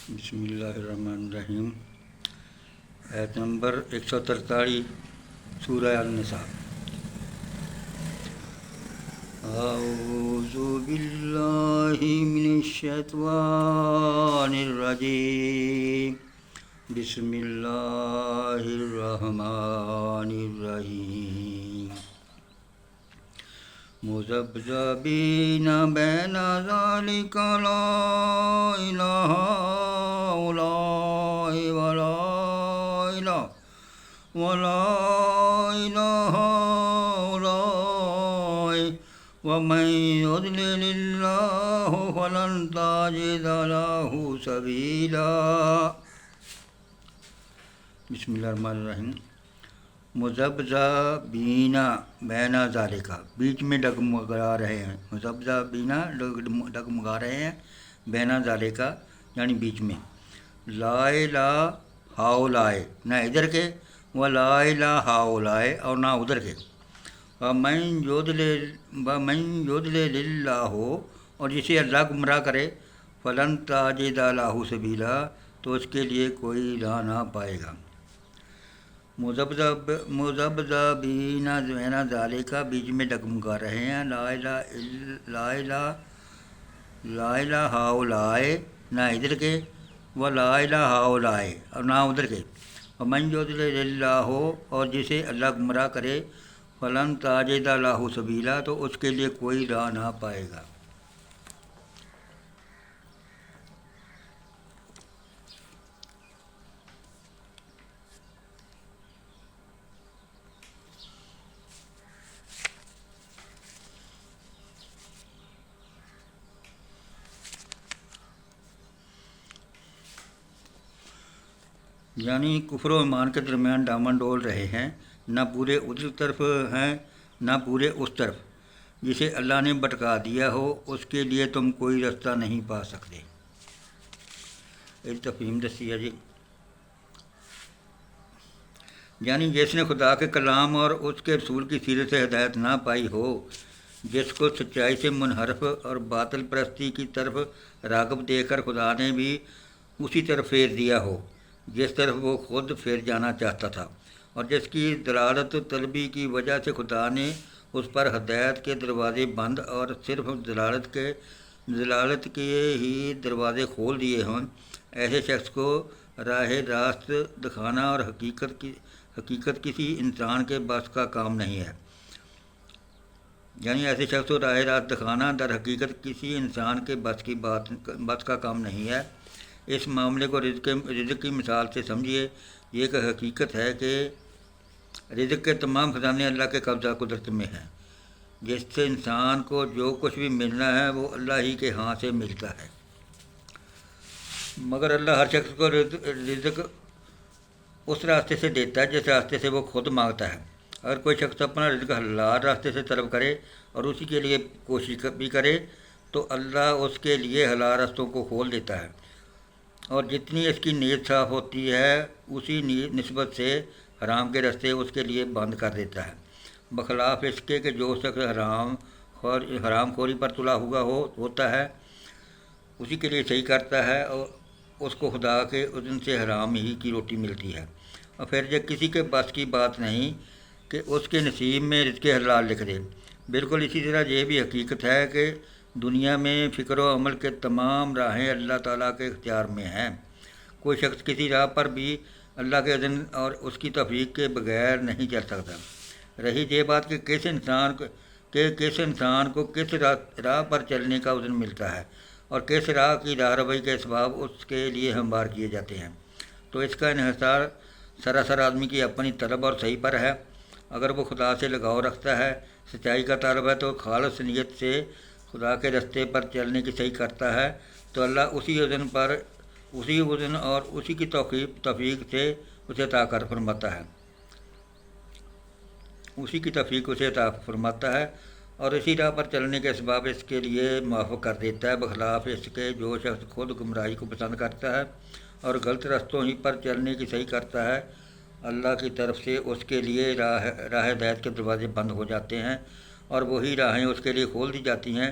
بسم اللہ الرحمن الرحیم۔ آیت نمبر 143 سورہ النساء۔ اعوذ باللہ من الشیطان الرجیم، بسم اللہ الرحمن الرحیم۔ مذبذبین بین ذلک لا الہ هؤلاء ولا إله هؤلاء ومن يضلل الله فلن تجد له سبيلا۔ بسم اللہ الرحمن الرحیم۔ مذبذبین بین ذالک، بیچ میں ڈگمگا رہے ہیں۔ مذبذبین ڈگمگا رہے ہیں، بین ذالک یعنی بیچ میں۔ لا الہ ہؤلاء، نہ ادھر کے، ولا الہ ہؤلاء اور نہ ادھر کے۔ ومن یضلل اللہ، اور جسے اللہ گمراہ کرے، فلن تجد له سبیلا، تو اس کے لیے کوئی راہ نہ پائے گا۔ مذبذبین بین ذالک، بیچ میں ڈگمگا رہے ہیں۔ لا الہ ہؤلاء، نہ ادھر کے، ولا الہ ہؤلاء اور نہ ادھر کے۔ ومن یضلل اللہ، اور جسے اللہ گمراہ کرے، فلن تجد له سبیلا، تو اس کے لیے کوئی راہ نہ پائے گا۔ یعنی کفر و ایمان کے درمیان ڈامن ڈول رہے ہیں، نہ پورے ادھر طرف ہیں نہ پورے اس طرف۔ جسے اللہ نے بھٹکا دیا ہو، اس کے لیے تم کوئی رستہ نہیں پا سکتے۔ ایک تفہیم دسی ہے جی، یعنی جس نے خدا کے کلام اور اس کے رسول کی سیرت سے ہدایت نہ پائی ہو، جس کو سچائی سے منحرف اور باطل پرستی کی طرف راغب دے کر خدا نے بھی اسی طرف پھیر دیا ہو جس طرف وہ خود پھیر جانا چاہتا تھا، اور جس کی دلالت طلبی کی وجہ سے خدا نے اس پر ہدایت کے دروازے بند اور صرف دلالت کے ہی دروازے کھول دیے ہوں، ایسے شخص کو راہ راست دکھانا اور حقیقت کسی انسان کے بس کا کام نہیں ہے۔ یعنی ایسے شخص کو راہ راست دکھانا در حقیقت کسی انسان کے بس کا کام نہیں ہے۔ اس معاملے کو رزق کی مثال سے سمجھیے۔ یہ ایک حقیقت ہے کہ رزق کے تمام خزانے اللہ کے قبضہ قدرت میں ہیں۔ جس سے انسان کو جو کچھ بھی ملنا ہے وہ اللہ ہی کے ہاں سے ملتا ہے، مگر اللہ ہر شخص کو رزق اس راستے سے دیتا ہے جس راستے سے وہ خود مانگتا ہے۔ اگر کوئی شخص اپنا رزق حلال راستے سے طلب کرے اور اسی کے لیے کوشش بھی کرے، تو اللہ اس کے لیے حلال راستوں کو کھول دیتا ہے، اور جتنی اس کی نیت صاف ہوتی ہے اسی نسبت سے حرام کے راستے اس کے لیے بند کر دیتا ہے، بخلاف اس کے کہ جو شخص حرام خوری پر تلا ہوا ہوتا ہے اسی کے لیے صحیح کرتا ہے، اور اس کو خدا کے اذن سے حرام ہی کی روٹی ملتی ہے۔ اور پھر یہ کسی کے بس کی بات نہیں کہ اس کے نصیب میں رزق حلال لکھ دے۔ بالکل اسی طرح یہ بھی حقیقت ہے کہ دنیا میں فکر و عمل کے تمام راہیں اللہ تعالیٰ کے اختیار میں ہیں۔ کوئی شخص کسی راہ پر بھی اللہ کے اذن اور اس کی توفیق کے بغیر نہیں چل سکتا۔ رہی یہ بات کہ کس انسان کو کس راہ پر چلنے کا اذن ملتا ہے اور کس راہ کی راہنمائی کے اسباب اس کے لیے ہموار کیے جاتے ہیں، تو اس کا انحصار سراسر آدمی کی اپنی طلب اور صحیح پر ہے۔ اگر وہ خدا سے لگاؤ رکھتا ہے، سچائی کا طالب ہے، تو خالص نیت سے خدا کے راستے پر چلنے کی صحیح کرتا ہے، تو اللہ اسی اذن اور اسی کی توفیق سے اسے عطا فرماتا ہے اور اسی راہ پر چلنے کے اسباب اس کے لیے موافق کر دیتا ہے، بخلاف اس کے جو شخص خود گمراہی کو پسند کرتا ہے اور غلط راستوں ہی پر چلنے کی صحیح کرتا ہے، اللہ کی طرف سے اس کے لیے راہ ہدایت کے دروازے بند ہو جاتے ہیں اور وہی راہیں اس کے لیے کھول دی جاتی ہیں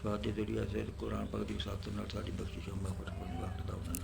ਸ਼ਹਾਦਤ ਦੁਨੀਆ ਸੇ ਕੁਰਾਨ ਪਾਕ ਦੀ ਸਾਥ ਨਾਲ ਸਾਡੀ ਬਖਸ਼ਿਸ਼ ਹਮਾ ਫਰਮਾਈ।